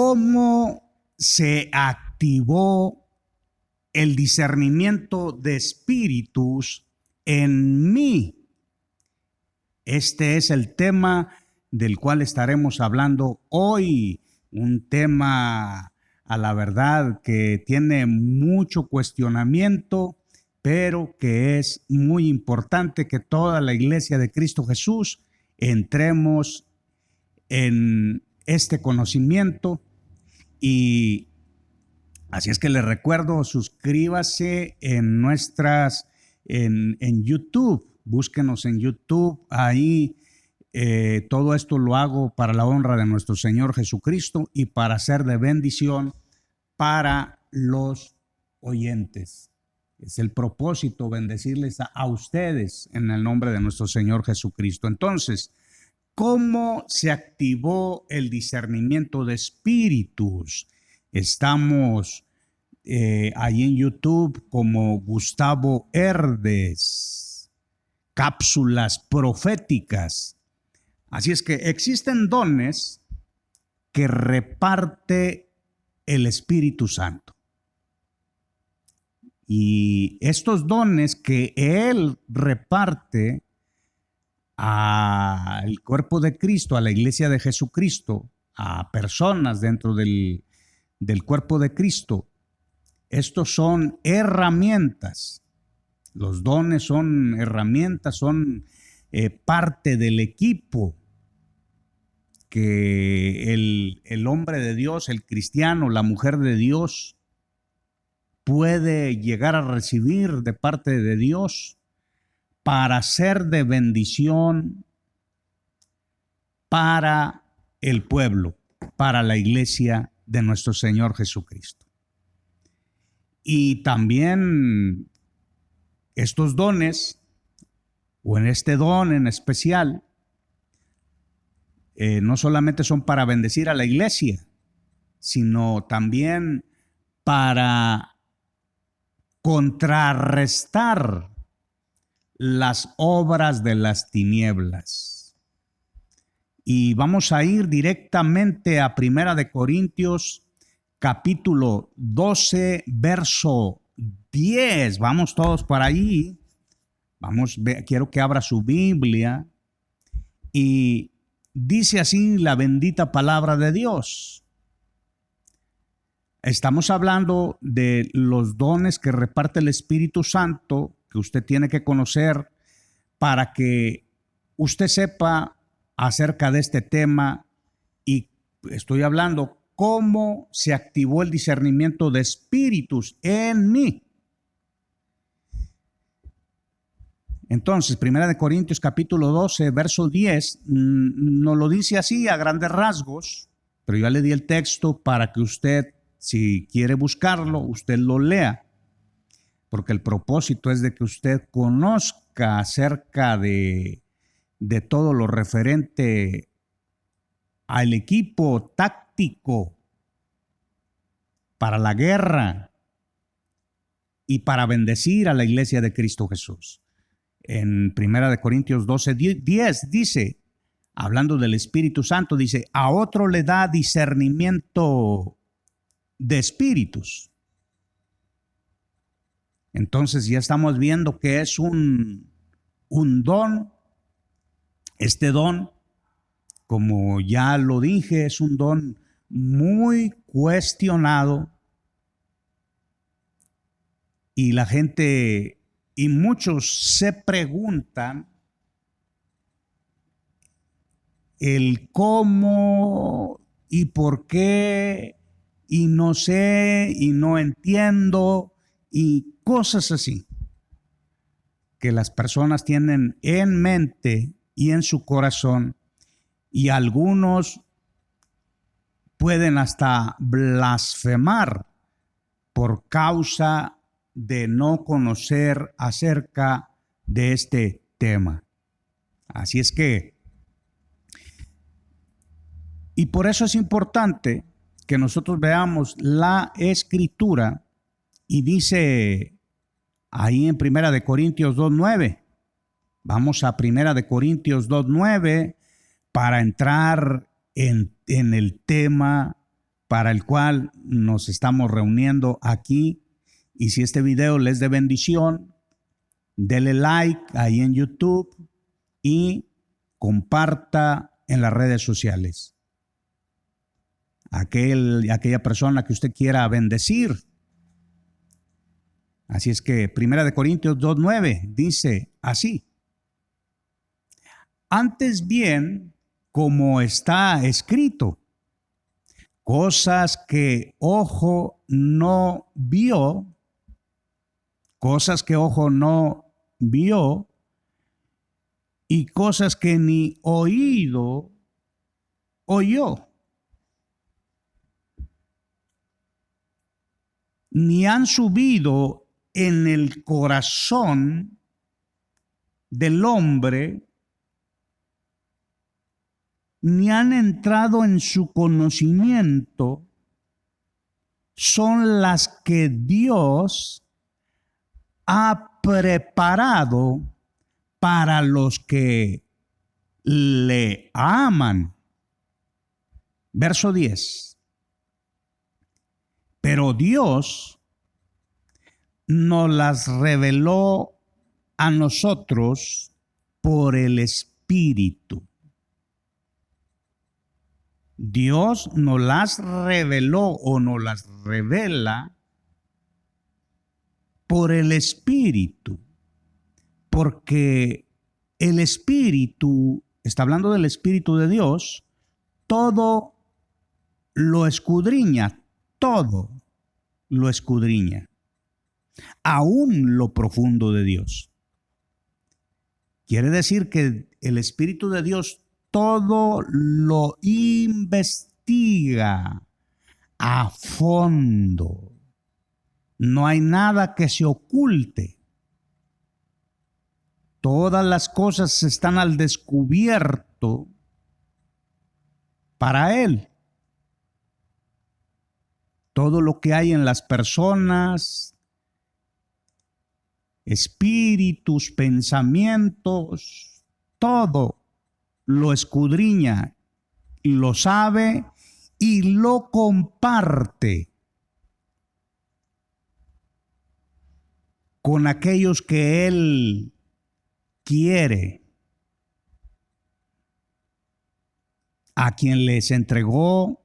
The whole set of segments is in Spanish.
¿Cómo se activó el discernimiento de espíritus en mí? Este es el tema del cual estaremos hablando hoy, un tema a la verdad que tiene mucho cuestionamiento, pero que es muy importante que toda la iglesia de Cristo Jesús entremos en este conocimiento. Y así es que les recuerdo, suscríbase en YouTube, búsquenos en YouTube, ahí todo esto lo hago para la honra de nuestro Señor Jesucristo y para ser de bendición para los oyentes. Es el propósito, bendecirles a ustedes en el nombre de nuestro Señor Jesucristo. Entonces, ¿cómo se activó el discernimiento de espíritus? Estamos ahí en YouTube como Gustavo Herdes, cápsulas proféticas. Así es que existen dones que reparte el Espíritu Santo. Y estos dones que Él reparte al cuerpo de Cristo, a la iglesia de Jesucristo, a personas dentro del cuerpo de Cristo, estos son herramientas. Los dones son herramientas, son parte del equipo que el hombre de Dios, el cristiano, la mujer de Dios puede llegar a recibir de parte de Dios para ser de bendición para el pueblo, para la iglesia de nuestro Señor Jesucristo. Y también estos dones, o en este don en especial, no solamente son para bendecir a la iglesia, sino también para contrarrestar las obras de las tinieblas. Y vamos a ir directamente a Primera de Corintios, capítulo 12, verso 10. Vamos todos para allí. Quiero que abra su Biblia. Y dice así la bendita palabra de Dios. Estamos hablando de los dones que reparte el Espíritu Santo, que usted tiene que conocer para que usted sepa acerca de este tema. Y estoy hablando cómo se activó el discernimiento de espíritus en mí. Entonces, 1 Corintios capítulo 12, verso 10, nos lo dice así a grandes rasgos, pero yo le di el texto para que usted, si quiere buscarlo, usted lo lea, porque el propósito es de que usted conozca acerca de todo lo referente al equipo táctico para la guerra y para bendecir a la iglesia de Cristo Jesús. En 1 Corintios 12, 10 dice, hablando del Espíritu Santo, dice, a otro le da discernimiento de espíritus. Entonces ya estamos viendo que es un don. Este don, como ya lo dije, es un don muy cuestionado. Y la gente y muchos se preguntan el cómo y por qué y no sé y no entiendo y cosas así que las personas tienen en mente y en su corazón, y algunos pueden hasta blasfemar por causa de no conocer acerca de este tema. Así es que, y por eso es importante que nosotros veamos la Escritura, y dice ahí en 1 Corintios 2:9. Vamos a 1 Corintios 2:9 para entrar en el tema para el cual nos estamos reuniendo aquí. Y si este video les de bendición, dele like ahí en YouTube y comparta en las redes sociales. Aquella persona que usted quiera bendecir. Así es que 1 Corintios 2:9 dice así: antes bien, como está escrito, cosas que ojo no vio, y cosas que ni oído oyó, ni han subido en el corazón del hombre, ni han entrado en su conocimiento, son las que Dios ha preparado para los que le aman. Verso 10. Pero Dios nos las reveló a nosotros por el Espíritu. Dios nos las reveló o nos las revela por el Espíritu, porque el Espíritu, está hablando del Espíritu de Dios, todo lo escudriña, todo lo escudriña, aún lo profundo de Dios. Quiere decir que el Espíritu de Dios todo lo investiga a fondo. No hay nada que se oculte. Todas las cosas están al descubierto para Él. Todo lo que hay en las personas, espíritus, pensamientos, todo lo escudriña, lo sabe y lo comparte con aquellos que Él quiere, a quien les entregó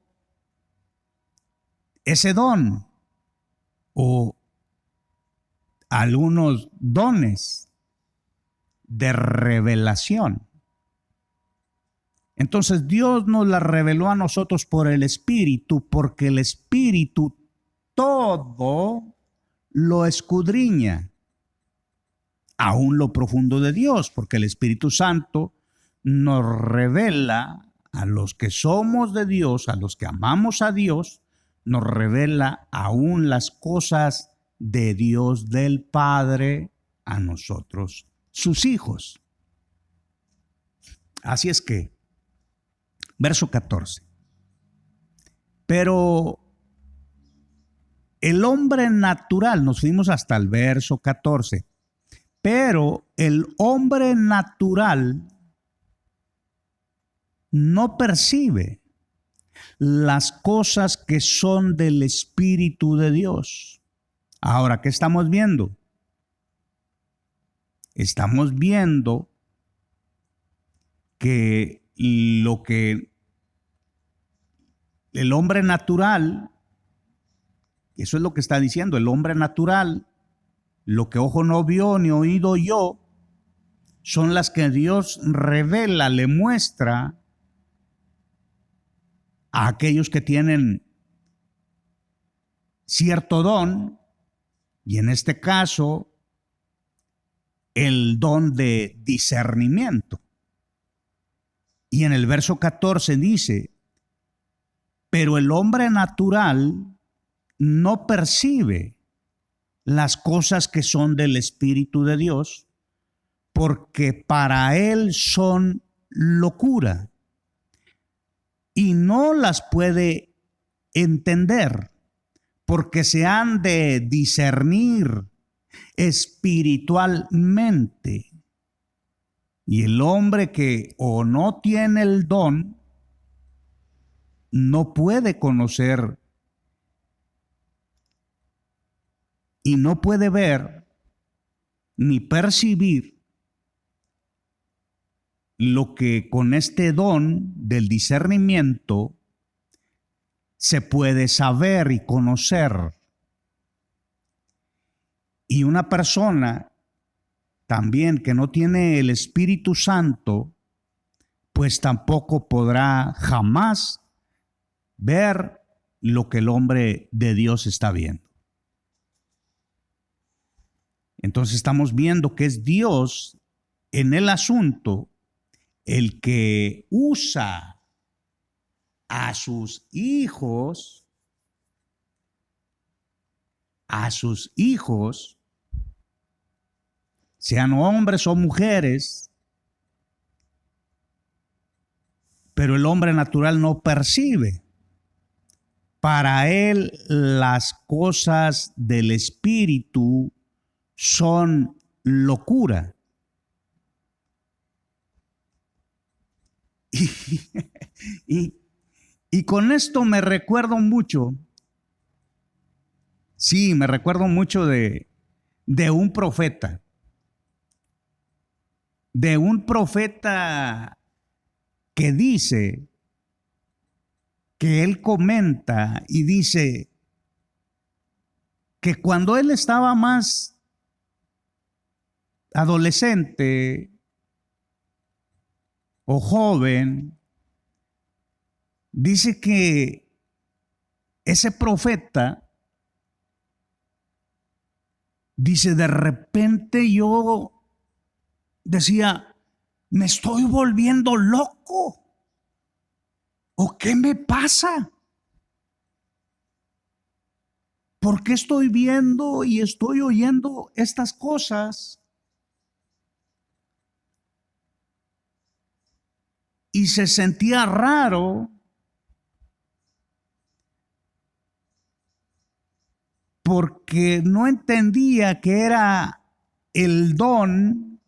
ese don o algunos dones de revelación. Entonces Dios nos la reveló a nosotros por el Espíritu, porque el Espíritu todo lo escudriña, aún lo profundo de Dios, porque el Espíritu Santo nos revela a los que somos de Dios, a los que amamos a Dios, nos revela aún las cosas de Dios del Padre a nosotros, sus hijos. Así es que, verso 14. Pero el hombre natural, nos fuimos hasta el verso 14, pero el hombre natural no percibe las cosas que son del Espíritu de Dios. Ahora, ¿qué estamos viendo? Estamos viendo que lo que el hombre natural, eso es lo que está diciendo, el hombre natural, lo que ojo no vio ni oído oyó, son las que Dios revela, le muestra a aquellos que tienen cierto don, y en este caso, el don de discernimiento. Y en el verso 14 dice, pero el hombre natural no percibe las cosas que son del Espíritu de Dios, porque para él son locura y no las puede entender, porque se han de discernir espiritualmente. Y el hombre que o no tiene el don, no puede conocer y no puede ver ni percibir lo que con este don del discernimiento se puede saber y conocer. Y una persona también que no tiene el Espíritu Santo, pues tampoco podrá jamás ver lo que el hombre de Dios está viendo. Entonces estamos viendo que es Dios en el asunto el que usa a sus hijos, sean hombres o mujeres, pero el hombre natural no percibe. Para él las cosas del Espíritu son locura. Y con esto me recuerdo mucho, me recuerdo mucho de un profeta, que dice, que él comenta y dice que cuando él estaba más adolescente o joven, dice que ese profeta, dice, de repente yo decía, me estoy volviendo loco. ¿O qué me pasa? ¿Por qué estoy viendo y estoy oyendo estas cosas? Y se sentía raro porque no entendía que era el don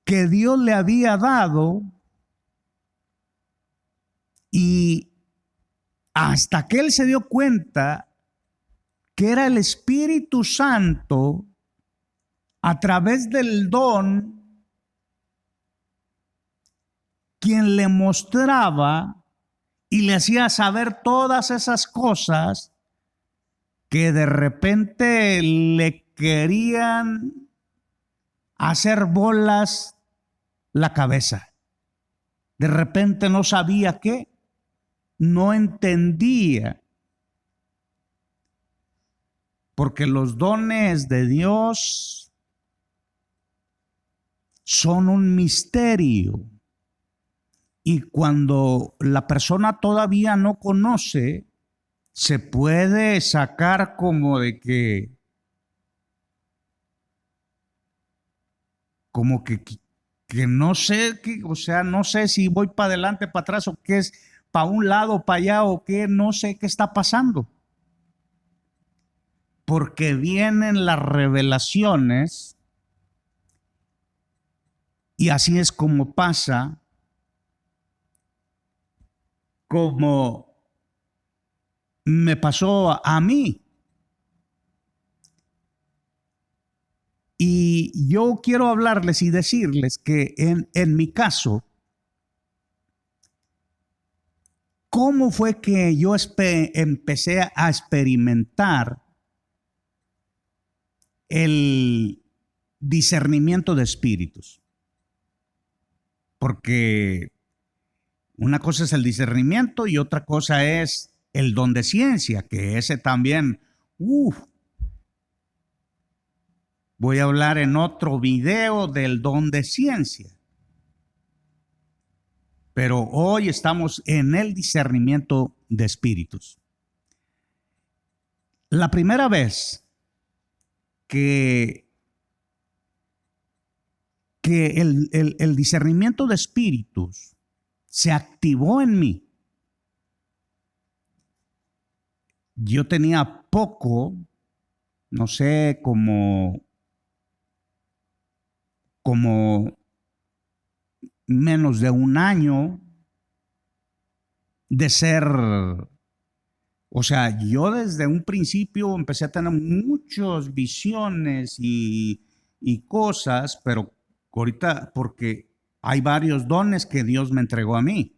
que Dios le había dado, y hasta que él se dio cuenta que era el Espíritu Santo a través del don quien le mostraba y le hacía saber todas esas cosas que de repente le querían hacer bolas la cabeza. De repente no sabía qué, no entendía, porque los dones de Dios son un misterio. Y cuando la persona todavía no conoce, se puede sacar como de que, como que no sé, o sea, no sé si voy para adelante, para atrás, o qué es, para un lado, para allá, o qué, no sé qué está pasando. Porque vienen las revelaciones, y así es como pasa, como me pasó a mí. Y yo quiero hablarles y decirles que en mi caso, ¿cómo fue que yo empecé a experimentar el discernimiento de espíritus? Porque una cosa es el discernimiento y otra cosa es el don de ciencia, que ese también, voy a hablar en otro video del don de ciencia. Pero hoy estamos en el discernimiento de espíritus. La primera vez que el discernimiento de espíritus se activó en mí, yo tenía poco, no sé, como menos de un año de ser, o sea, yo desde un principio empecé a tener muchas visiones y cosas, pero ahorita porque hay varios dones que Dios me entregó a mí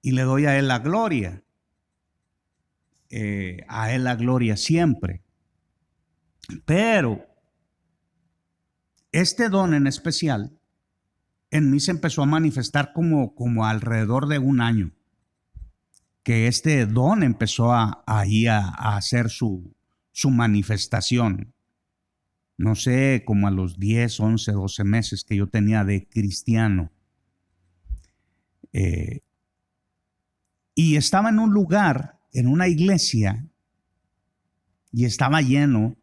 y le doy a Él la gloria, a Él la gloria siempre. Pero este don en especial en mí se empezó a manifestar como alrededor de un año, que este don empezó a hacer su manifestación. No sé, como a los 10, 11, 12 meses que yo tenía de cristiano. Eh, y estaba en un lugar, en una iglesia, y estaba lleno,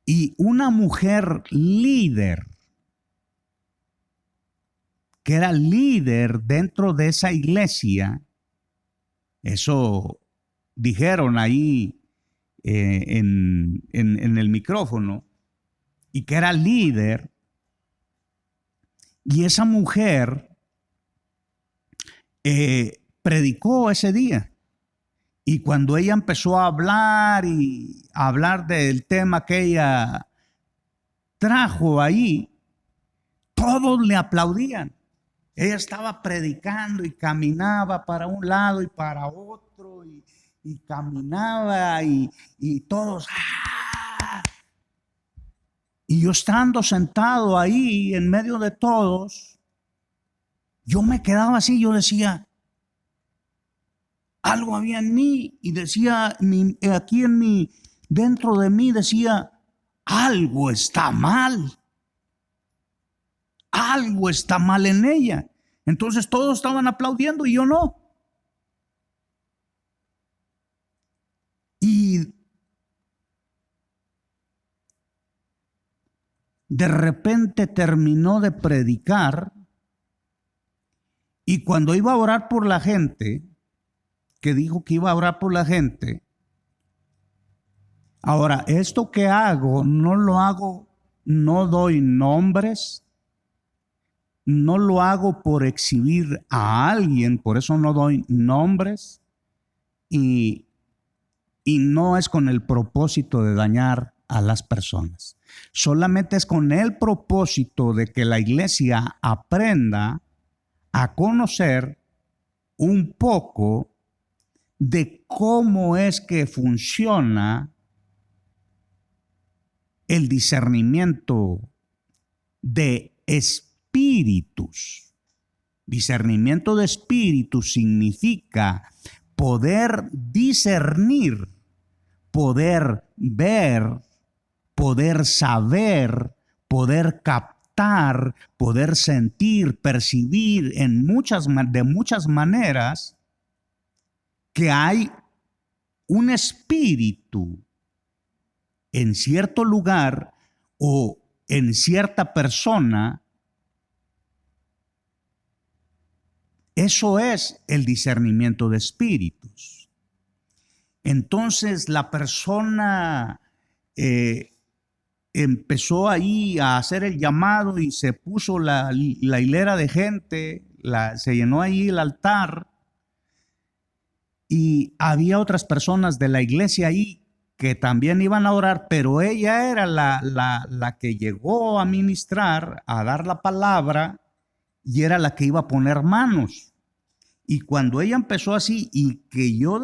y una mujer líder, que era líder dentro de esa iglesia, eso dijeron ahí en el micrófono, y que era líder, y esa mujer predicó ese día. Y cuando ella empezó a hablar y a hablar del tema que ella trajo ahí, todos le aplaudían. Ella estaba predicando y caminaba para un lado y para otro y caminaba y todos. ¡Ah! Y yo estando sentado ahí en medio de todos, yo me quedaba así, yo decía, algo había en mí y decía, aquí en mí, dentro de mí decía, algo está mal. Algo está mal en ella. Entonces todos estaban aplaudiendo y yo no. Y de repente terminó de predicar y cuando iba a orar por la gente, que dijo que iba a orar por la gente, ahora, esto que hago, no lo hago, no doy nombres, no lo hago por exhibir a alguien, por eso no doy nombres y no es con el propósito de dañar a las personas. Solamente es con el propósito de que la iglesia aprenda a conocer un poco de cómo es que funciona el discernimiento de espíritus. Discernimiento de espíritus significa poder discernir, poder ver, poder saber, poder captar, poder sentir, percibir de muchas maneras que hay un espíritu en cierto lugar o en cierta persona. Eso es el discernimiento de espíritus. Entonces la persona empezó ahí a hacer el llamado y se puso la hilera de gente, se llenó ahí el altar y había otras personas de la iglesia ahí que también iban a orar, pero ella era la que llegó a ministrar, a dar la palabra y era la que iba a poner manos. Y cuando ella empezó así y que yo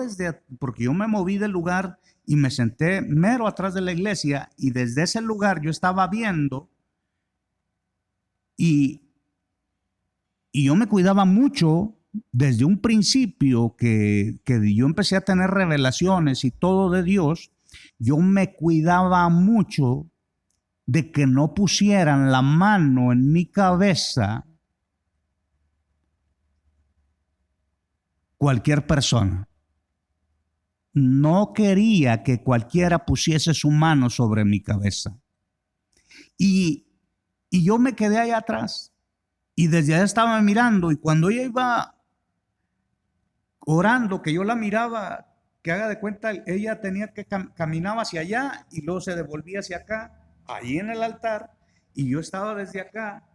porque yo me moví del lugar y me senté mero atrás de la iglesia y desde ese lugar yo estaba viendo y yo me cuidaba mucho desde un principio que yo empecé a tener revelaciones y todo de Dios, yo me cuidaba mucho de que no pusieran la mano en mi cabeza cualquier persona. No quería que cualquiera pusiese su mano sobre mi cabeza. Y yo me quedé allá atrás. Y desde allá estaba mirando. Y cuando ella iba orando, que yo la miraba, que haga de cuenta, ella tenía que caminaba hacia allá y luego se devolvía hacia acá, ahí en el altar. Y yo estaba desde acá.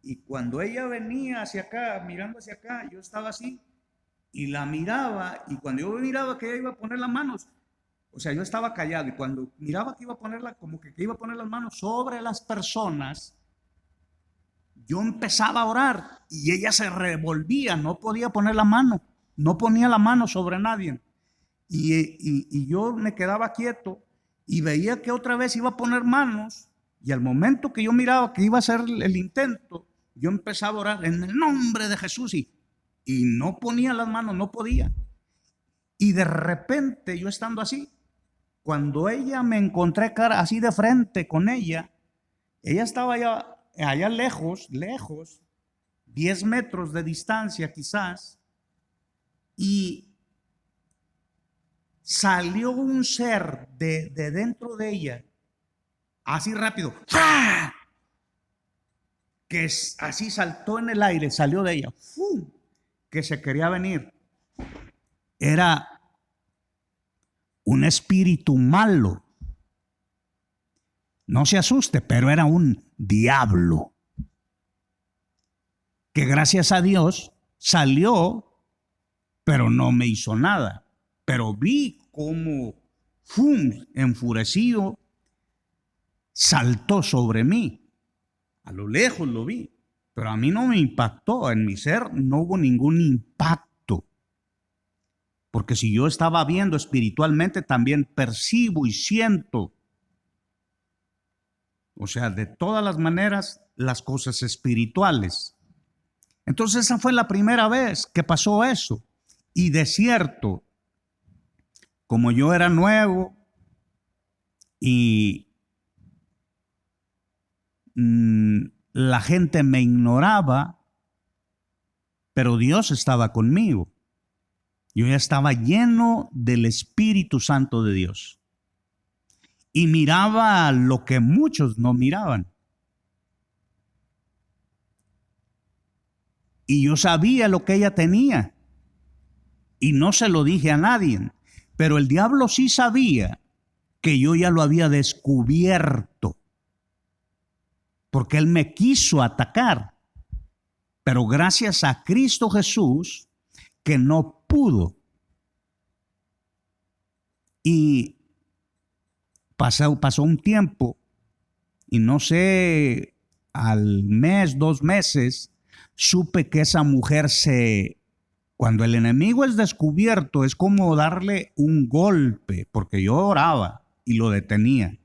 Y cuando ella venía hacia acá, mirando hacia acá, yo estaba así y la miraba. Y cuando yo miraba que ella iba a poner las manos, o sea, yo estaba callado. Y cuando miraba que iba a ponerla, como que iba a poner las manos sobre las personas, yo empezaba a orar y ella se revolvía, no podía poner la mano, no ponía la mano sobre nadie. Y yo me quedaba quieto y veía que otra vez iba a poner manos, y al momento que yo miraba que iba a hacer el intento, yo empezaba a orar en el nombre de Jesús y no ponía las manos, no podía. Y de repente yo estando así, cuando ella me encontré cara así de frente con ella estaba allá lejos, 10 metros de distancia quizás, y salió un ser de dentro de ella, así rápido, ¡ah! Que así saltó en el aire, salió de ella, ¡fum! Que se quería venir. Era un espíritu malo. No se asuste, pero era un diablo. Que gracias a Dios salió, pero no me hizo nada. Pero vi cómo, ¡fum!, enfurecido, saltó sobre mí. A lo lejos lo vi, pero a mí no me impactó. En mi ser no hubo ningún impacto. Porque si yo estaba viendo espiritualmente, también percibo y siento. O sea, de todas las maneras, las cosas espirituales. Entonces esa fue la primera vez que pasó eso. Y de cierto, como yo era nuevo y la gente me ignoraba, pero Dios estaba conmigo. Yo ya estaba lleno del Espíritu Santo de Dios. Y miraba lo que muchos no miraban. Y yo sabía lo que ella tenía. Y no se lo dije a nadie. Pero el diablo sí sabía que yo ya lo había descubierto. Porque él me quiso atacar. Pero gracias a Cristo Jesús, que no pudo. Y pasó un tiempo, y no sé, al mes, 2 meses, supe que esa mujer cuando el enemigo es descubierto, es como darle un golpe, porque yo oraba y lo detenía,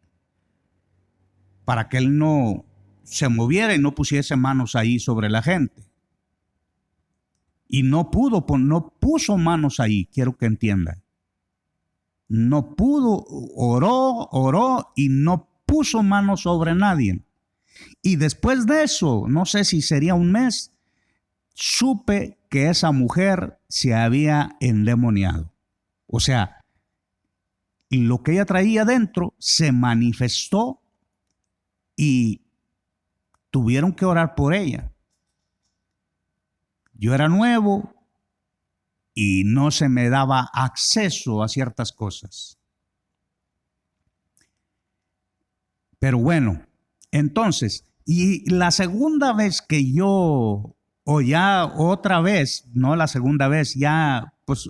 para que él no se moviera y no pusiese manos ahí sobre la gente. Y no puso manos ahí, quiero que entiendan. No pudo, oró y no puso manos sobre nadie. Y después de eso, no sé si sería un mes, supe que esa mujer se había endemoniado. O sea, lo que ella traía dentro se manifestó y tuvieron que orar por ella. Yo era nuevo y no se me daba acceso a ciertas cosas. Pero bueno, entonces, y la segunda vez que yo, o ya otra vez, no la segunda vez, ya pues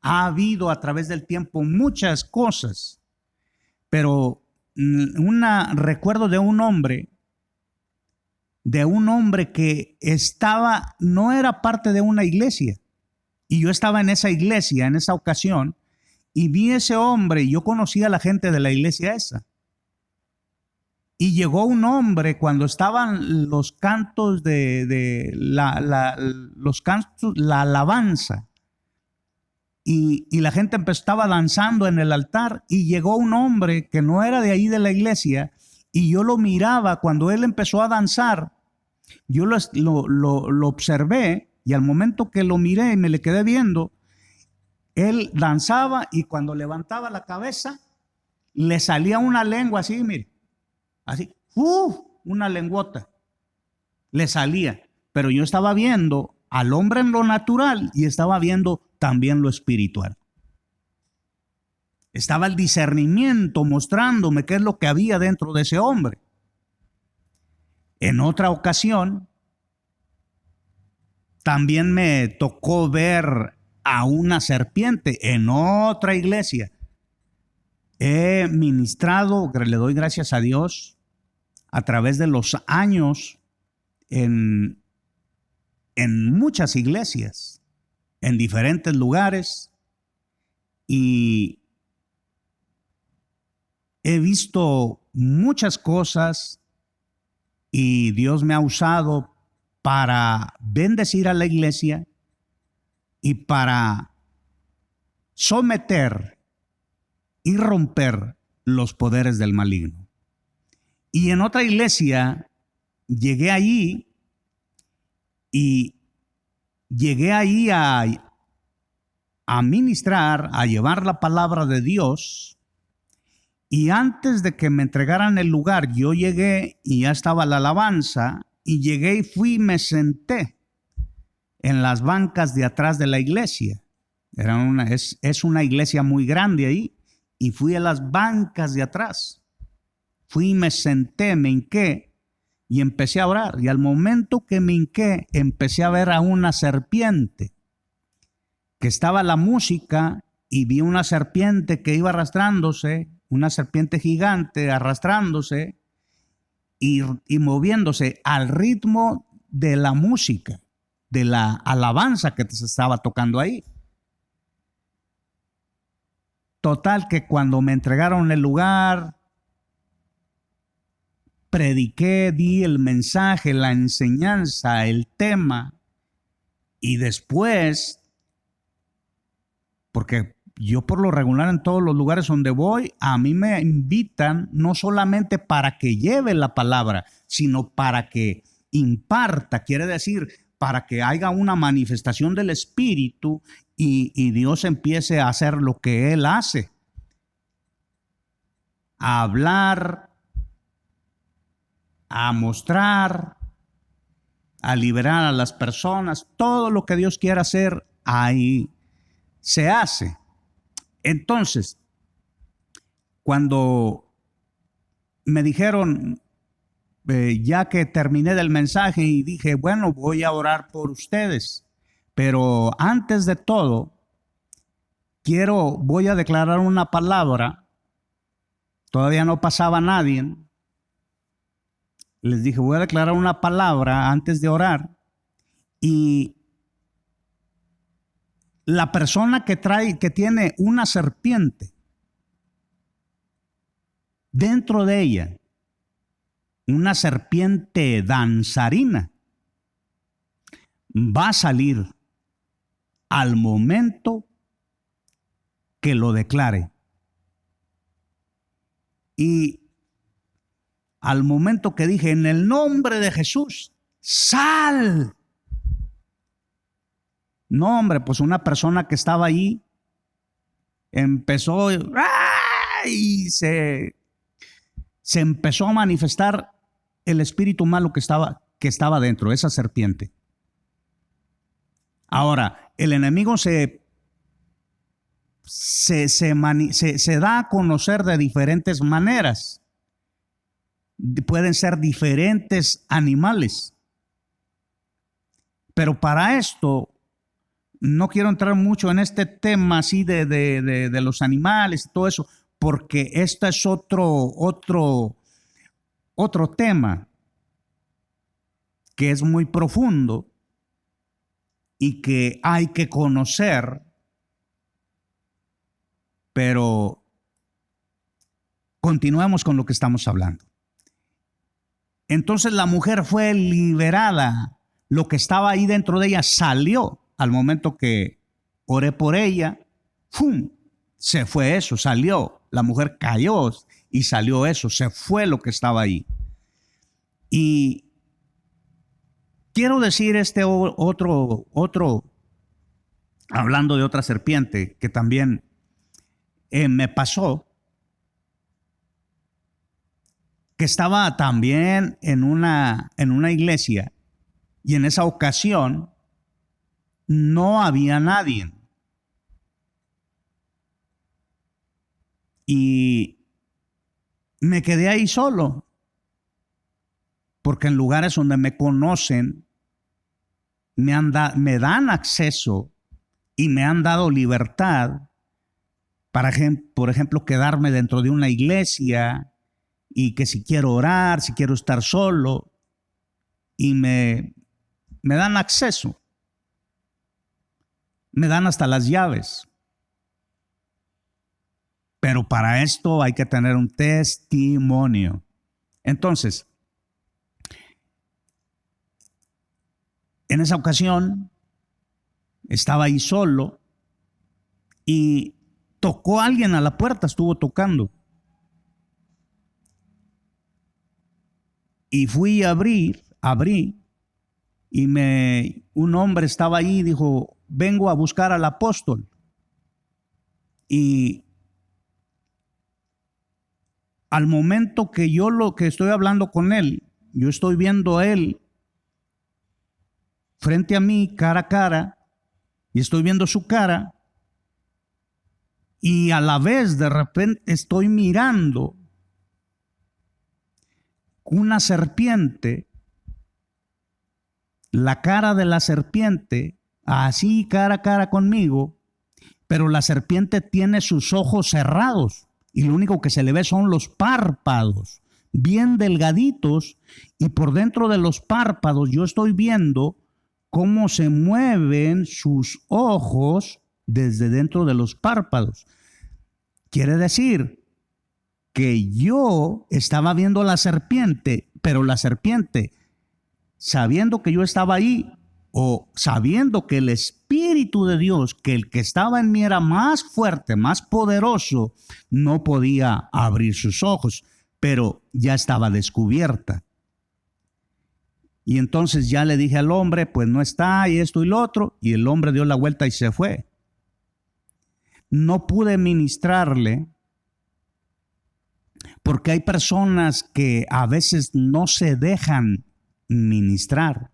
ha habido a través del tiempo muchas cosas, pero recuerdo de un hombre que no era parte de una iglesia. Y yo estaba en esa iglesia, en esa ocasión, y vi ese hombre, y yo conocía a la gente de la iglesia esa. Y llegó un hombre cuando estaban los cantos la alabanza. Y la gente estaba danzando en el altar, y llegó un hombre que no era de ahí de la iglesia, y yo lo miraba cuando él empezó a danzar. Yo lo observé. Y al momento que lo miré y me le quedé viendo, él danzaba y cuando levantaba la cabeza, le salía una lengua así, mire, así, una lenguota, le salía. Pero yo estaba viendo al hombre en lo natural y estaba viendo también lo espiritual. Estaba el discernimiento mostrándome qué es lo que había dentro de ese hombre. En otra ocasión, también me tocó ver a una serpiente en otra iglesia. He ministrado, le doy gracias a Dios, a través de los años en muchas iglesias, en diferentes lugares, y he visto muchas cosas y Dios me ha usado para bendecir a la iglesia y para someter y romper los poderes del maligno. Y en otra iglesia llegué allí y llegué ahí a ministrar, a llevar la palabra de Dios. Y antes de que me entregaran el lugar, yo llegué y ya estaba la alabanza, y llegué y fui y me senté en las bancas de atrás de la iglesia. Es una iglesia muy grande ahí, y fui a las bancas de atrás. Fui y me senté, me hinqué y empecé a orar. Y al momento que me hinqué, empecé a ver a una serpiente, que estaba la música, y vi una serpiente que iba arrastrándose, una serpiente gigante arrastrándose y moviéndose al ritmo de la música, de la alabanza que se estaba tocando ahí. Total que cuando me entregaron el lugar, prediqué, di el mensaje, la enseñanza, el tema, y después, porque yo por lo regular en todos los lugares donde voy, a mí me invitan no solamente para que lleve la palabra, sino para que imparta, quiere decir, para que haya una manifestación del Espíritu y Dios empiece a hacer lo que Él hace, a hablar, a mostrar, a liberar a las personas. Todo lo que Dios quiera hacer, ahí se hace. Entonces, cuando me dijeron, ya que terminé del mensaje, y dije, bueno, voy a orar por ustedes, pero antes de todo, voy a declarar una palabra. Todavía no pasaba nadie. Les dije, voy a declarar una palabra antes de orar, y la persona que tiene una serpiente dentro de ella, una serpiente danzarina, va a salir al momento que lo declare. Y al momento que dije, en el nombre de Jesús, sal. No, hombre, pues una persona que estaba ahí empezó y se empezó a manifestar el espíritu malo que estaba dentro de esa serpiente. Ahora, el enemigo se da a conocer de diferentes maneras. Pueden ser diferentes animales. Pero para esto, no quiero entrar mucho en este tema así de los animales y todo eso, porque este es otro tema que es muy profundo y que hay que conocer, pero continuemos con lo que estamos hablando. Entonces la mujer fue liberada, lo que estaba ahí dentro de ella salió al momento que oré por ella. ¡Fum! Se fue eso, salió. La mujer cayó y salió eso, se fue lo que estaba ahí. Y quiero decir otro, hablando de otra serpiente que también me pasó, que estaba también en una iglesia, y en esa ocasión no había nadie. Y me quedé ahí solo, porque en lugares donde me conocen, me dan acceso y me han dado libertad para, por ejemplo, quedarme dentro de una iglesia y que si quiero orar, si quiero estar solo, y me dan acceso. Me dan hasta las llaves. Pero para esto hay que tener un testimonio. Entonces, en esa ocasión estaba ahí solo y tocó a alguien a la puerta, estuvo tocando. Y fui a abrí y un hombre estaba ahí y dijo, vengo a buscar al apóstol. Y al momento que yo lo que estoy hablando con él, yo estoy viendo a él frente a mí, cara a cara, y estoy viendo su cara, y a la vez de repente estoy mirando una serpiente, la cara de la serpiente, así cara a cara conmigo, pero la serpiente tiene sus ojos cerrados y lo único que se le ve son los párpados, bien delgaditos, y por dentro de los párpados yo estoy viendo cómo se mueven sus ojos desde dentro de los párpados. Quiere decir que yo estaba viendo a la serpiente, pero la serpiente, sabiendo que yo estaba ahí, o sabiendo que el Espíritu de Dios, que el que estaba en mí era más fuerte, más poderoso, no podía abrir sus ojos, pero ya estaba descubierta. Y entonces ya le dije al hombre, pues no está, y esto y lo otro, y el hombre dio la vuelta y se fue. No pude ministrarle, porque hay personas que a veces no se dejan ministrar.